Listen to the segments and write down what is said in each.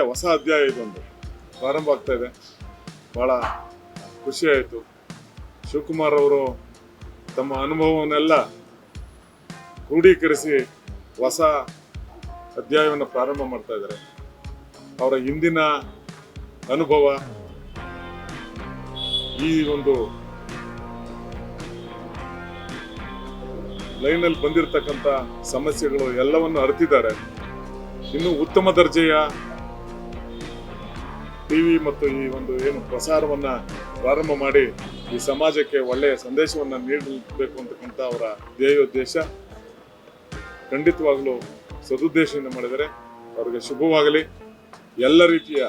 ಹೊಸ ಅಧ್ಯಾಯ ಇದೊಂದು ಪ್ರಾರಂಭ ಆಗ್ತಾ ಇದೆ. ಭಾಳ ಖುಷಿ ಆಯಿತು. ಶಿವಕುಮಾರ್ ಅವರು ತಮ್ಮ ಅನುಭವವನ್ನೆಲ್ಲ ಕ್ರೋಢೀಕರಿಸಿ ಹೊಸ ಅಧ್ಯಾಯವನ್ನು ಪ್ರಾರಂಭ ಮಾಡ್ತಾ ಇದ್ದಾರೆ. ಅವರ ಹಿಂದಿನ ಅನುಭವ, ಈ ಒಂದು ಲೈನಲ್ಲಿ ಬಂದಿರತಕ್ಕಂಥ ಸಮಸ್ಯೆಗಳು ಎಲ್ಲವನ್ನು ಅರಿತಿದ್ದಾರೆ. ಇನ್ನು ಉತ್ತಮ ದರ್ಜೆಯ ಟಿವಿ ಮತ್ತು ಈ ಒಂದು ಏನು ಪ್ರಸಾರವನ್ನ ಪ್ರಾರಂಭ ಮಾಡಿ ಈ ಸಮಾಜಕ್ಕೆ ಒಳ್ಳೆಯ ಸಂದೇಶವನ್ನ ನೀಡಬೇಕು ಅಂತಕ್ಕಂಥ ಅವರ ಧ್ಯೇಯೋದ್ದೇಶ ಖಂಡಿತವಾಗಲೂ ಸದುದ್ದೇಶದಿಂದ ಮಾಡಿದರೆ ಅವರಿಗೆ ಶುಭವಾಗಲಿ. ಎಲ್ಲ ರೀತಿಯ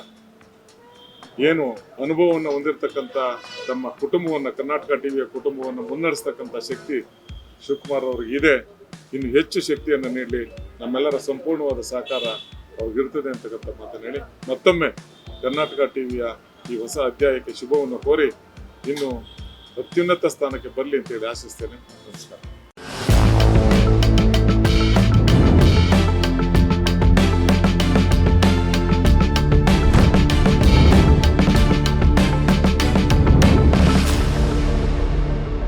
ಏನು ಅನುಭವವನ್ನು ಹೊಂದಿರತಕ್ಕಂಥ ತಮ್ಮ ಕುಟುಂಬವನ್ನು, ಕರ್ನಾಟಕ ಟಿವಿಯ ಕುಟುಂಬವನ್ನು ಮುನ್ನಡೆಸ್ತಕ್ಕಂಥ ಶಕ್ತಿ ಶಿವಕುಮಾರ್ ಅವ್ರಿಗೆ ಇದೆ. ಇನ್ನು ಹೆಚ್ಚು ಶಕ್ತಿಯನ್ನು ನೀಡಲಿ, ನಮ್ಮೆಲ್ಲರ ಸಂಪೂರ್ಣವಾದ ಸಹಕಾರ ಅವ್ರಿಗಿರ್ತದೆ ಅಂತಕ್ಕಂಥ ಮಾತನ್ನು ಹೇಳಿ ಮತ್ತೊಮ್ಮೆ ಕರ್ನಾಟಕ ಟಿವಿಯ ಈ ಹೊಸ ಅಧ್ಯಾಯಕ್ಕೆ ಶುಭವನ್ನು ಕೋರಿ ಇನ್ನು ಅತ್ಯುನ್ನತ ಸ್ಥಾನಕ್ಕೆ ಬರಲಿ ಅಂತೇಳಿ ಆಶಿಸ್ತೇನೆ. ನಮಸ್ಕಾರ.